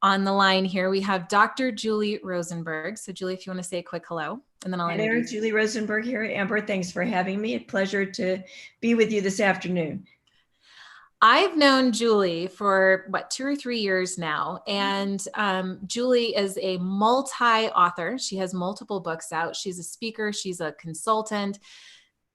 On the line here, we have Dr. Julie Rosenberg. So Julie, if you want to say a quick hello, and then I'll introduce you. Julie Rosenberg here. Amber, thanks for having me. A pleasure to be with you this afternoon. I've known Julie for 2 or 3 years now, and Julie is a multi-author. She has multiple books out. She's a speaker. She's a consultant.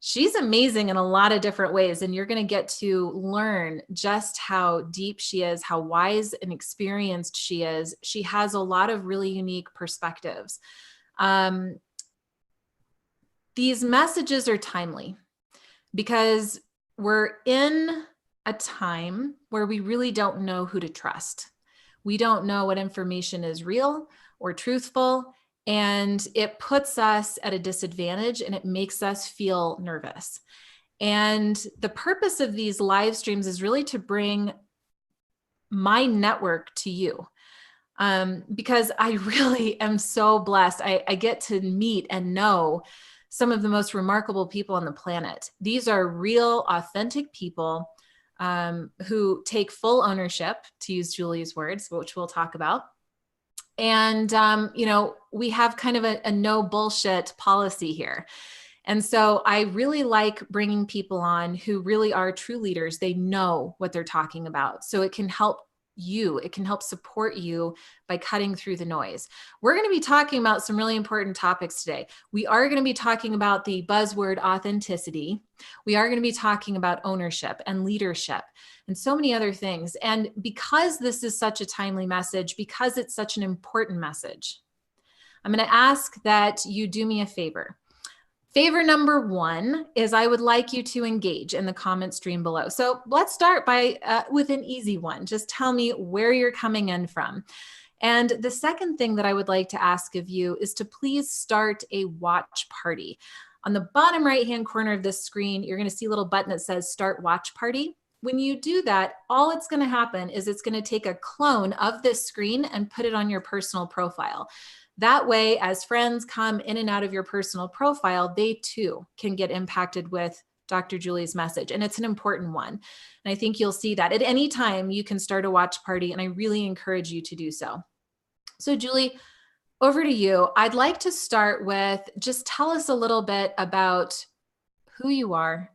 She's amazing in a lot of different ways, and you're going to get to learn just how deep she is, how wise and experienced she is. She has a lot of really unique perspectives. These messages are timely because we're in a time where we really don't know who to trust. We don't know what information is real or truthful, and it puts us at a disadvantage and it makes us feel nervous. And the purpose of these live streams is really to bring my network to you. Because I really am so blessed. I get to meet and know some of the most remarkable people on the planet. These are real, authentic people who take full ownership, to use Julie's words, which we'll talk about. And, we have kind of a no bullshit policy here. And so I really like bringing people on who really are true leaders. They know what they're talking about. So it can help you. It can help support you by cutting through the noise. We're going to be talking about some really important topics today. We are going to be talking about the buzzword authenticity. We are going to be talking about ownership and leadership and so many other things. And because this is such a timely message, because it's such an important message, I'm going to ask that you do me a favor. Favor number 1 is I would like you to engage in the comment stream below. So let's start with an easy one. Just tell me where you're coming in from. And the second thing that I would like to ask of you is to please start a watch party. On the bottom right-hand corner of this screen, you're going to see a little button that says Start Watch Party. When you do that, all it's going to happen is it's going to take a clone of this screen and put it on your personal profile. That way, as friends come in and out of your personal profile, they too can get impacted with Dr. Julie's message. And it's an important one. And I think you'll see that at any time you can start a watch party. And I really encourage you to do so. So Julie, over to you. I'd like to start with just tell us a little bit about who you are.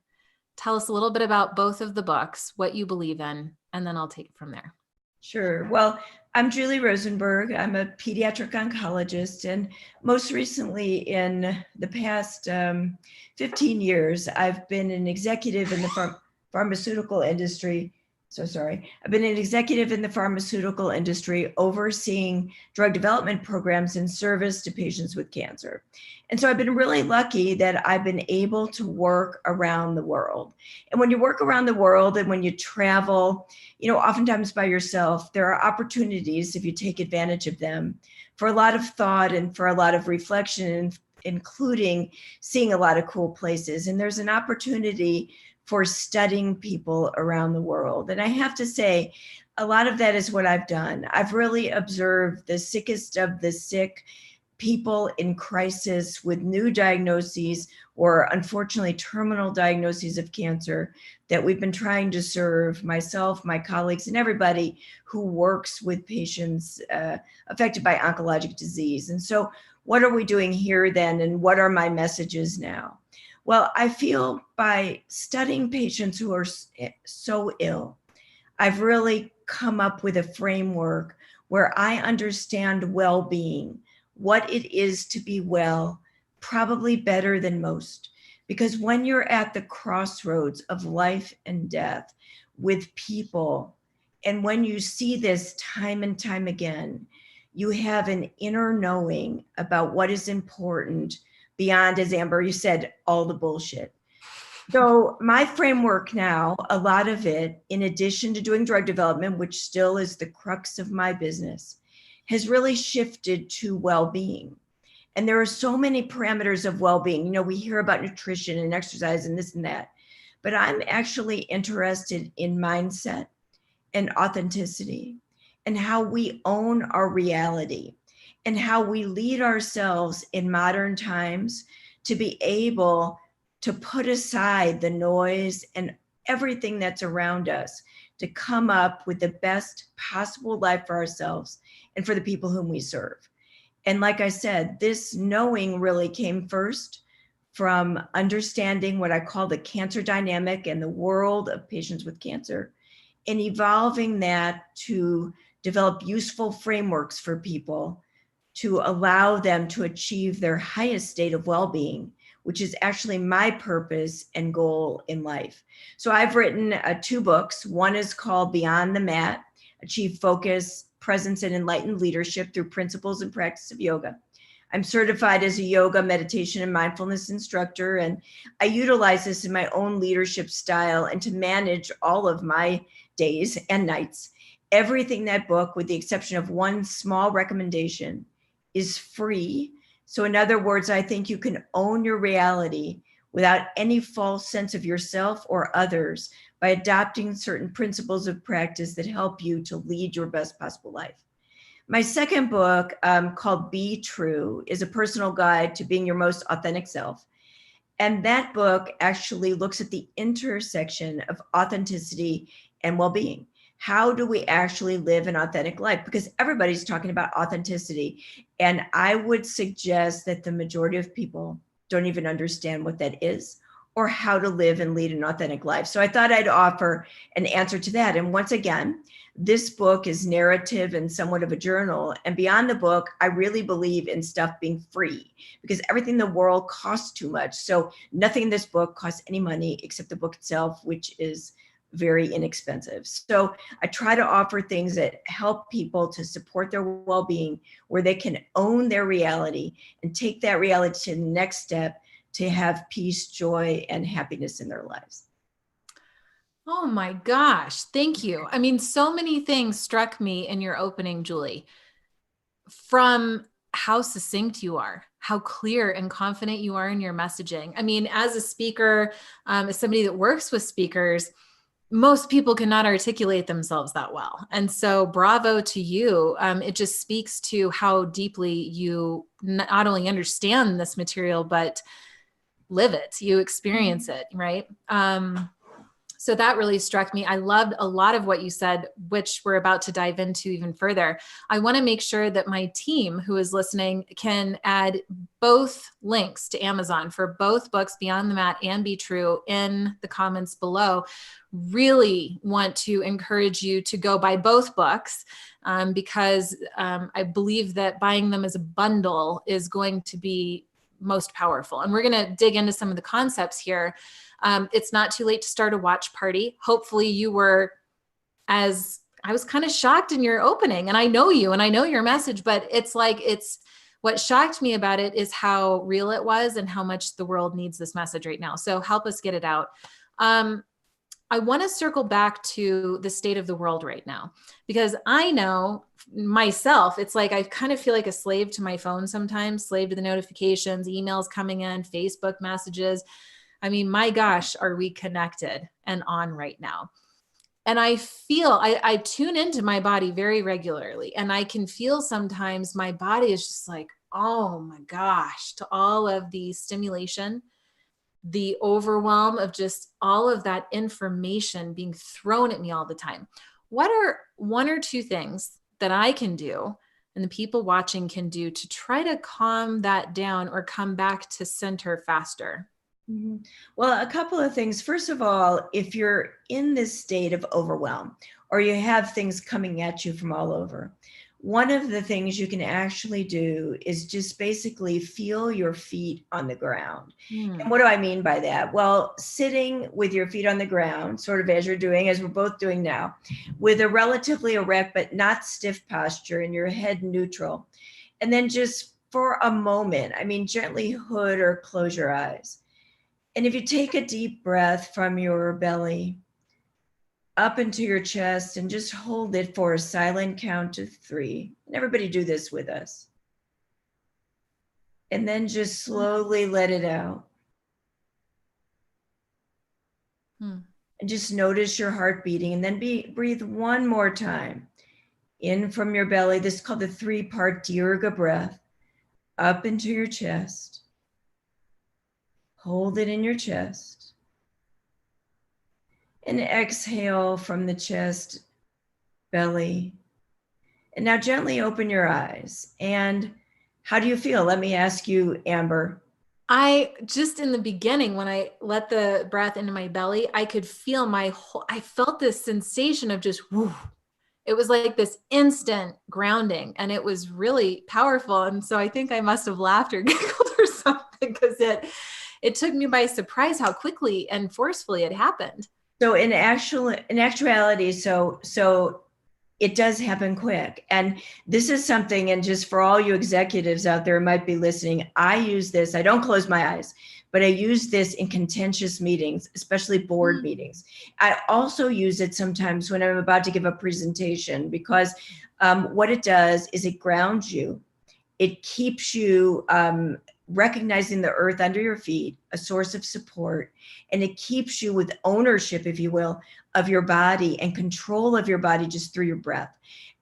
Tell us a little bit about both of the books, what you believe in, and then I'll take it from there. Sure. Well, I'm Julie Rosenberg. I'm a pediatric oncologist, and most recently in the past 15 years, I've been an executive in the pharmaceutical industry. I've been an executive in the pharmaceutical industry overseeing drug development programs in service to patients with cancer. And so I've been really lucky that I've been able to work around the world. And when you work around the world and when you travel, oftentimes by yourself, there are opportunities, if you take advantage of them, for a lot of thought and for a lot of reflection, including seeing a lot of cool places. And there's an opportunity for studying people around the world. And I have to say, a lot of that is what I've done. I've really observed the sickest of the sick, people in crisis with new diagnoses or unfortunately terminal diagnoses of cancer that we've been trying to serve, myself, my colleagues, and everybody who works with patients affected by oncologic disease. And so what are we doing here then, and what are my messages now? Well, I feel by studying patients who are so ill, I've really come up with a framework where I understand well-being, what it is to be well, probably better than most. Because when you're at the crossroads of life and death with people, and when you see this time and time again, you have an inner knowing about what is important beyond, as Amber, you said, all the bullshit. So my framework now, a lot of it, in addition to doing drug development, which still is the crux of my business, has really shifted to well-being. And there are so many parameters of well-being. We hear about nutrition and exercise and this and that, but I'm actually interested in mindset and authenticity and how we own our reality and how we lead ourselves in modern times to be able to put aside the noise and everything that's around us to come up with the best possible life for ourselves and for the people whom we serve. And like I said, this knowing really came first from understanding what I call the cancer dynamic and the world of patients with cancer, and evolving that to develop useful frameworks for people to allow them to achieve their highest state of well-being, which is actually my purpose and goal in life. So I've written 2 books. One is called Beyond the Mat: Achieve Focus, Presence, and Enlightened Leadership Through Principles and Practice of Yoga. I'm certified as a yoga, meditation, and mindfulness instructor, and I utilize this in my own leadership style and to manage all of my days and nights. Everything in that book, with the exception of one small recommendation, is free. So in other words, I think you can own your reality without any false sense of yourself or others by adopting certain principles of practice that help you to lead your best possible life. My second book, called Be True, is a personal guide to being your most authentic self. And that book actually looks at the intersection of authenticity and well-being. How do we actually live an authentic life? Because everybody's talking about authenticity. And I would suggest that the majority of people don't even understand what that is or how to live and lead an authentic life. So I thought I'd offer an answer to that. And once again, this book is narrative and somewhat of a journal. And beyond the book, I really believe in stuff being free, because everything in the world costs too much. So nothing in this book costs any money except the book itself, which is very inexpensive. So I try to offer things that help people to support their well-being, where they can own their reality and take that reality to the next step to have peace, joy, and happiness in their lives. Oh my gosh. Thank you. I mean, so many things struck me in your opening, Julie, from how succinct you are, how clear and confident you are in your messaging. I mean, as a speaker, as somebody that works with speakers, most people cannot articulate themselves that well. And so bravo to you. It just speaks to how deeply you not only understand this material, but live it, you experience it, right? So that really struck me. I loved a lot of what you said, which we're about to dive into even further. I want to make sure that my team who is listening can add both links to Amazon for both books, Beyond the Mat and Be True, in the comments below. Really want to encourage you to go buy both books, because I believe that buying them as a bundle is going to be most powerful. And we're going to dig into some of the concepts here. It's not too late to start a watch party. Hopefully you were, as I was kind of shocked in your opening, and I know you and I know your message, but what shocked me about it is how real it was and how much the world needs this message right now. So help us get it out. I want to circle back to the state of the world right now, because I know myself, it's like I kind of feel like a slave to my phone sometimes, slave to the notifications, emails coming in, Facebook messages. I mean, my gosh, are we connected and on right now? And I feel, I tune into my body very regularly, and I can feel sometimes my body is just like, oh my gosh, to all of the stimulation, the overwhelm of just all of that information being thrown at me all the time. What are 1 or 2 things that I can do and the people watching can do to try to calm that down or come back to center faster? Mm-hmm. Well, a couple of things. First of all, if you're in this state of overwhelm or you have things coming at you from all over, one of the things you can actually do is just basically feel your feet on the ground. And what do I mean by that? Well, sitting with your feet on the ground, sort of as you're doing, as we're both doing now, with a relatively erect but not stiff posture and your head neutral. And then just for a moment, I mean, gently hood or close your eyes. And if you take a deep breath from your belly up into your chest and just hold it for a silent count to 3. And everybody do this with us. And then just slowly let it out. And just notice your heart beating, and then breathe one more time. In from your belly. This is called the 3-part Dirga breath. Up into your chest. Hold it in your chest. And exhale from the chest, belly. And now gently open your eyes. And how do you feel? Let me ask you, Amber. I just in the beginning, when I let the breath into my belly, I could feel I felt this sensation of just, whoo. It was like this instant grounding, and it was really powerful. And so I think I must have laughed or giggled or something, because it took me by surprise how quickly and forcefully it happened. So in actuality, so it does happen quick. And this is something, and just for all you executives out there who might be listening, I use this. I don't close my eyes, but I use this in contentious meetings, especially board meetings. I also use it sometimes when I'm about to give a presentation, because what it does is it grounds you. It keeps you recognizing the earth under your feet, a source of support, and it keeps you with ownership, if you will, of your body and control of your body just through your breath.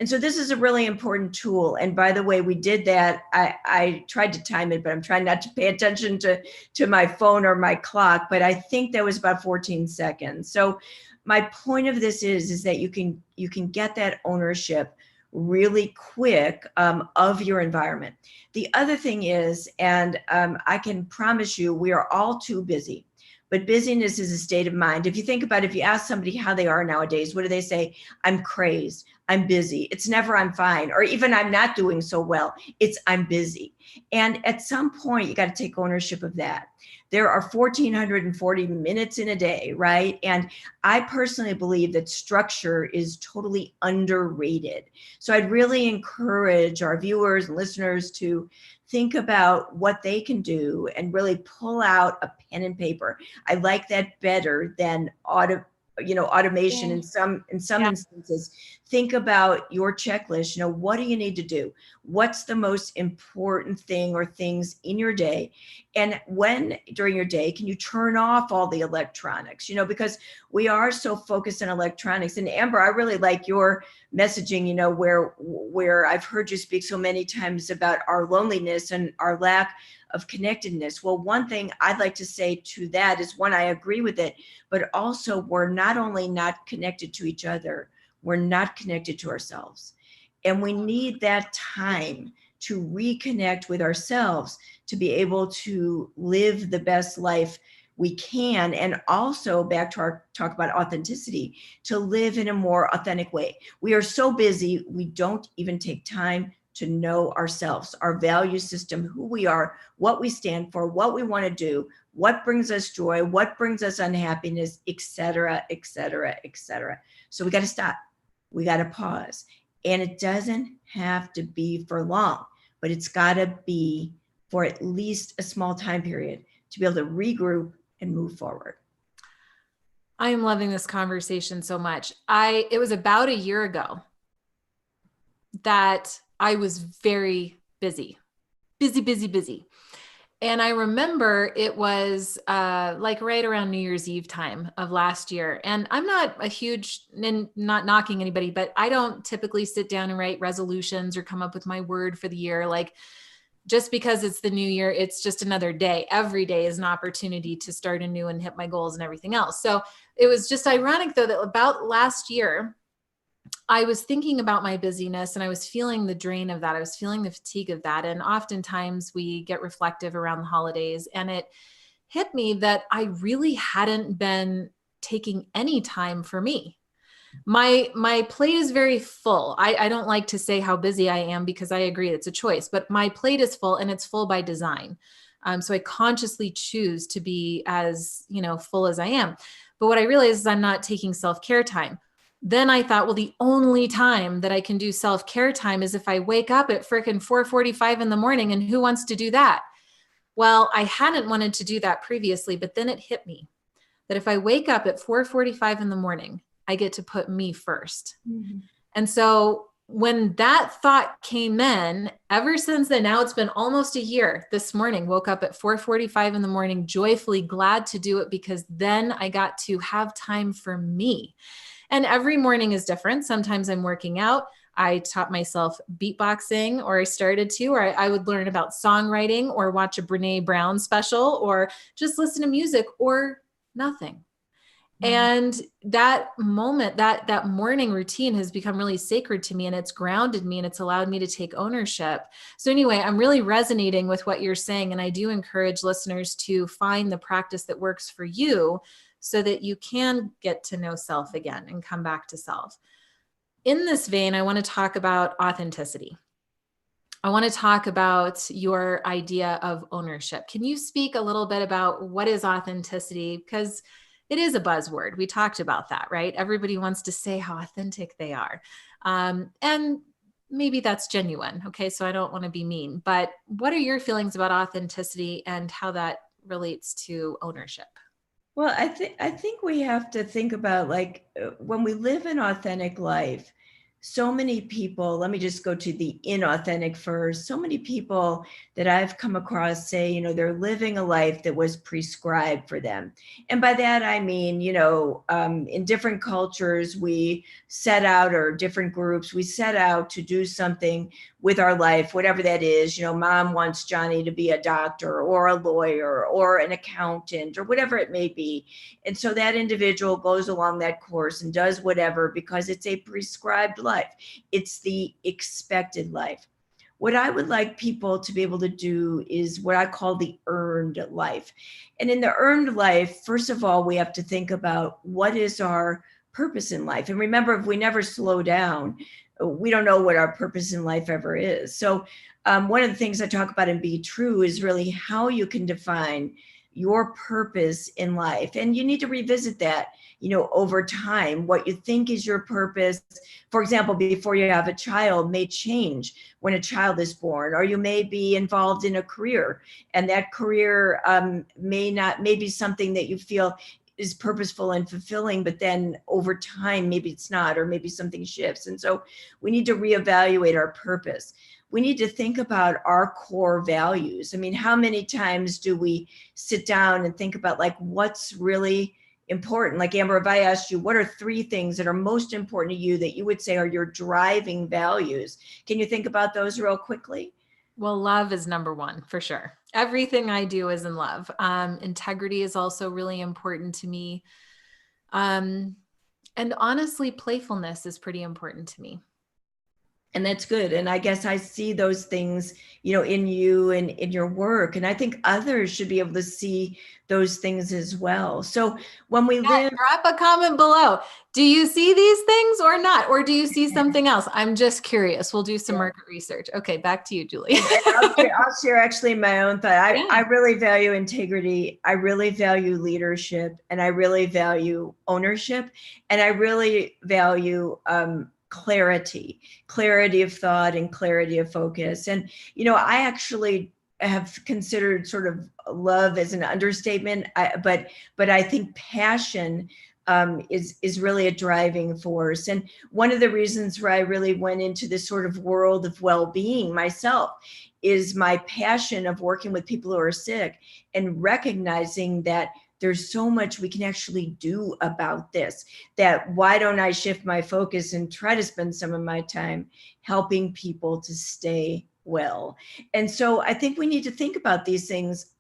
And so this is a really important tool. And by the way, we did that. I tried to time it, but I'm trying not to pay attention to my phone or my clock, but I think that was about 14 seconds. So my point of this is that you can get that ownership really quick of your environment. The other thing is, and I can promise you, we are all too busy. But busyness is a state of mind. If you think about it, if you ask somebody how they are nowadays, what do they say? I'm crazed. I'm busy. It's never I'm fine, or even I'm not doing so well. It's I'm busy. And at some point, you got to take ownership of that. There are 1,440 minutes in a day, right? And I personally believe that structure is totally underrated. So I'd really encourage our viewers and listeners to think about what they can do and really pull out a pen and paper. I like that better than automation in some Yeah. instances. Think about your checklist. What do you need to do? What's the most important thing or things in your day? And when during your day can you turn off all the electronics? Because we are so focused on electronics. And Amber, I really like your messaging, where I've heard you speak so many times about our loneliness and our lack of connectedness. Well, one thing I'd like to say to that is, one, I agree with it, but also we're not only not connected to each other, we're not connected to ourselves. And we need that time to reconnect with ourselves to be able to live the best life we can. And also, back to our talk about authenticity, to live in a more authentic way. We are so busy, we don't even take time to know ourselves, our value system, who we are, what we stand for, what we want to do, what brings us joy, what brings us unhappiness, et cetera, et cetera, et cetera. So we got to stop. We got to pause. And it doesn't have to be for long, but it's got to be for at least a small time period to be able to regroup and move forward. I am loving this conversation so much. It was about a year ago that I was very busy. And I remember it was like right around New Year's Eve time of last year. And I'm not a huge, and not knocking anybody, but I don't typically sit down and write resolutions or come up with my word for the year. Like, just because it's the new year, it's just another day. Every day is an opportunity to start anew and hit my goals and everything else. So it was just ironic, though, that about last year, I was thinking about my busyness and I was feeling the drain of that. I was feeling the fatigue of that. And oftentimes we get reflective around the holidays. And it hit me that I really hadn't been taking any time for me. My plate is very full. I don't like to say how busy I am, because I agree it's a choice, but my plate is full, and it's full by design. So I consciously choose to be as, full as I am. But what I realized is I'm not taking self-care time. Then I thought, well, the only time that I can do self-care time is if I wake up at frickin' 4:45 in the morning, and who wants to do that? Well, I hadn't wanted to do that previously, but then it hit me that if I wake up at 4:45 in the morning, I get to put me first. Mm-hmm. And so when that thought came in, ever since then, now it's been almost a year. This morning, woke up at 4:45 in the morning, joyfully glad to do it, because then I got to have time for me. And every morning is different. Sometimes I'm working out. I taught myself beatboxing, or I started to, or I would learn about songwriting, or watch a Brene Brown special, or just listen to music, or nothing. And that moment, that morning routine has become really sacred to me, and it's grounded me, and it's allowed me to take ownership. So anyway, I'm really resonating with what you're saying. And I do encourage listeners to find the practice that works for you so that you can get to know self again and come back to self. In this vein, I want to talk about authenticity. I want to talk about your idea of ownership. Can you speak a little bit about what is authenticity? Because it is a buzzword. We talked about that, right? Everybody wants to say how authentic they are. And maybe that's genuine. Okay. So I don't want to be mean, but what are your feelings about authenticity and how that relates to ownership? Well, I think we have to think about, like, when we live an authentic life, so many people, let me just go to the inauthentic first. So many people that I've come across say, they're living a life that was prescribed for them. And by that, I mean, in different cultures, we set out, or different groups, we set out to do something with our life, whatever that is. Mom wants Johnny to be a doctor or a lawyer or an accountant or whatever it may be. And so that individual goes along that course and does whatever because it's a prescribed life. It's the expected life. What I would like people to be able to do is what I call the earned life. And in the earned life, first of all, we have to think about what is our purpose in life. And remember, if we never slow down, we don't know what our purpose in life ever is. So one of the things I talk about in Be True is really how you can define your purpose in life. And you need to revisit that, over time. What you think is your purpose, for example, before you have a child, may change when a child is born, or you may be involved in a career, and that career may be something that you feel is purposeful and fulfilling, but then over time, maybe it's not, or maybe something shifts. And so we need to reevaluate our purpose. We need to think about our core values. I mean, how many times do we sit down and think about, like, what's really important? Like, Amber, if I asked you, what are 3 things that are most important to you that you would say are your driving values? Can you think about those real quickly? Well, love is number one for sure. Everything I do is in love. Integrity is also really important to me. Um, and honestly, playfulness is pretty important to me. And that's good. And I guess I see those things, in you and in your work. And I think others should be able to see those things as well. So when we Yeah, live, drop a comment below. Do you see these things or not? Or do you see something else? I'm just curious. We'll do some yeah, market research. Okay, back to you, Julie. and I'll share actually my own thought. I Yeah. really value integrity. I really value leadership, and I really value ownership, and I really value clarity of thought and clarity of focus. And, I actually have considered sort of love as an understatement, but I think passion is really a driving force. And one of the reasons where I really went into this sort of world of well-being myself is my passion of working with people who are sick and recognizing that there's so much we can actually do about this. That why don't I shift my focus and try to spend some of my time helping people to stay well? And so I think we need to think about these things,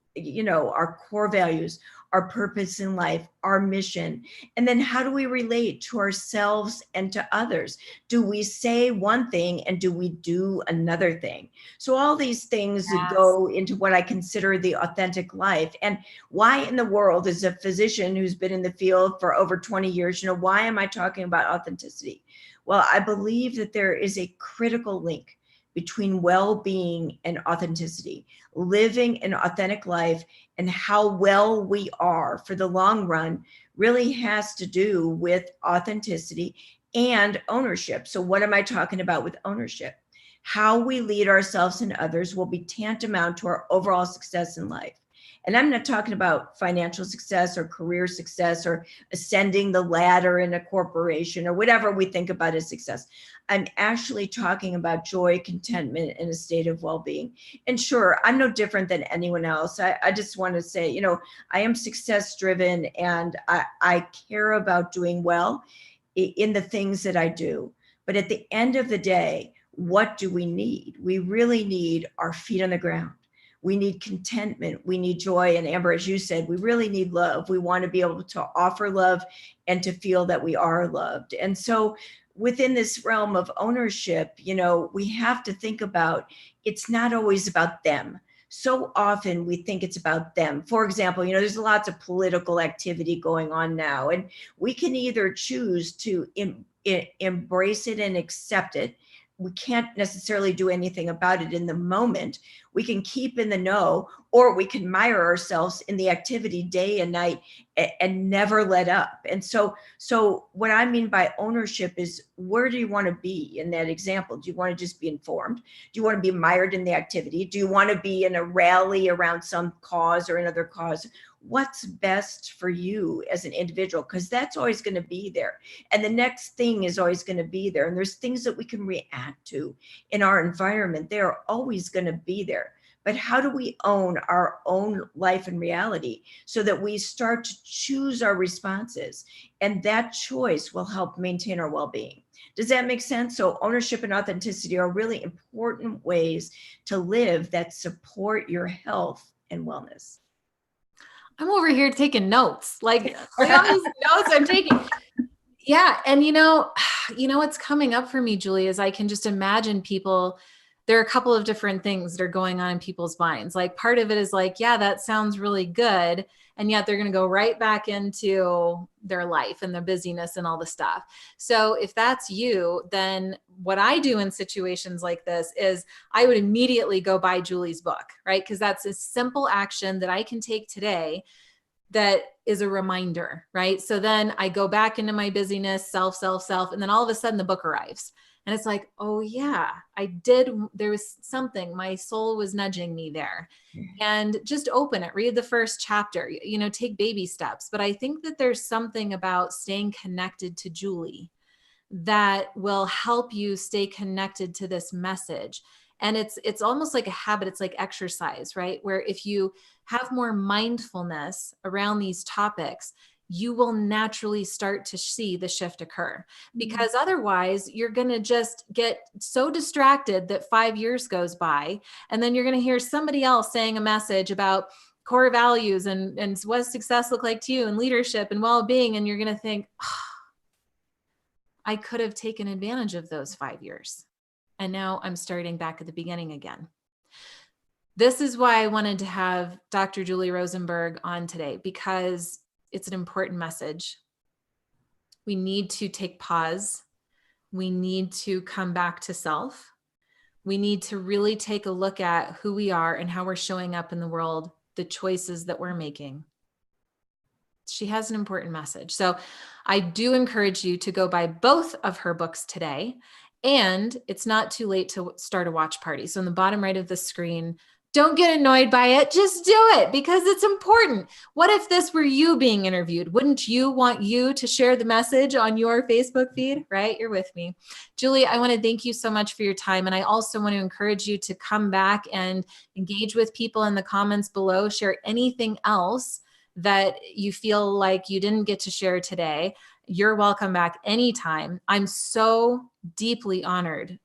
our core values, our purpose in life, our mission, and then how do we relate to ourselves and to others? Do we say one thing and do we do another thing? So all these things Yes. go into what I consider the authentic life. And why in the world, as a physician who's been in the field for over 20 years, why am I talking about authenticity? Well, I believe that there is a critical link between well-being and authenticity. Living an authentic life and how well we are for the long run really has to do with authenticity and ownership. So what am I talking about with ownership? How we lead ourselves and others will be tantamount to our overall success in life. And I'm not talking about financial success or career success or ascending the ladder in a corporation or whatever we think about as success. I'm actually talking about joy, contentment, and a state of well-being. And sure, I'm no different than anyone else. I just want to say, I am success driven, and I care about doing well in the things that I do. But at the end of the day, what do we need? We really need our feet on the ground. We need contentment. We need joy. And Amber, as you said, we really need love. We want to be able to offer love and to feel that we are loved. And so within this realm of ownership, we have to think about, it's not always about them. So often we think it's about them. For example, there's lots of political activity going on now, and we can either choose to embrace it and accept it. We can't necessarily do anything about it in the moment. We can keep in the know, or we can mire ourselves in the activity day and night and never let up. And so what I mean by ownership is, where do you want to be in that example? Do you want to just be informed? Do you want to be mired in the activity? Do you want to be in a rally around some cause or another cause? What's best for you as an individual? Because that's always going to be there. And the next thing is always going to be there. And there's things that we can react to in our environment. They are always going to be there. But how do we own our own life and reality so that we start to choose our responses? And that choice will help maintain our well-being. Does that make sense? So ownership and authenticity are really important ways to live that support your health and wellness. I'm over here taking notes, like all these notes I'm taking. Yeah. And what's coming up for me, Julie, is I can just imagine people, there are a couple of different things that are going on in people's minds. Like part of it is like, yeah, that sounds really good. And yet they're going to go right back into their life and their busyness and all the stuff. So if that's you, then what I do in situations like this is I would immediately go buy Julie's book, right? Because that's a simple action that I can take today that is a reminder, right? So then I go back into my busyness, self, and then all of a sudden the book arrives. And it's like, oh yeah, there was something, my soul was nudging me there. And just open it, read the first chapter, take baby steps. But I think that there's something about staying connected to Julie that will help you stay connected to this message. And it's almost like a habit. It's like exercise, right? Where if you have more mindfulness around these topics, you will naturally start to see the shift occur, because otherwise you're going to just get so distracted that 5 years goes by, and then you're going to hear somebody else saying a message about core values and what does success look like to you and leadership and well-being. And you're going to think, oh, I could have taken advantage of those 5 years. And now I'm starting back at the beginning again. This is why I wanted to have Dr. Julie Rosenberg on today, because it's an important message. We need to take pause. We need to come back to self. We need to really take a look at who we are and how we're showing up in the world, the choices that we're making. She has an important message. So I do encourage you to go buy both of her books today. And it's not too late to start a watch party. So in the bottom right of the screen, don't get annoyed by it. Just do it because it's important. What if this were you being interviewed? Wouldn't you want you to share the message on your Facebook feed, right? You're with me. Julie, I want to thank you so much for your time. And I also want to encourage you to come back and engage with people in the comments below. Share anything else that you feel like you didn't get to share today. You're welcome back anytime. I'm so deeply honored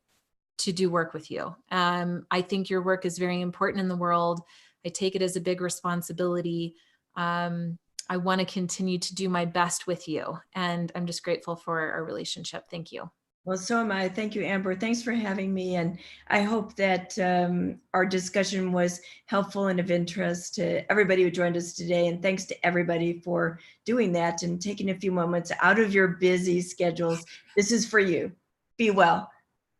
to do work with you. I think your work is very important in the world. I take it as a big responsibility. I want to continue to do my best with you. And I'm just grateful for our relationship. Thank you. Well, so am I. Thank you, Amber. Thanks for having me. And I hope that our discussion was helpful and of interest to everybody who joined us today. And thanks to everybody for doing that and taking a few moments out of your busy schedules. This is for you. Be well.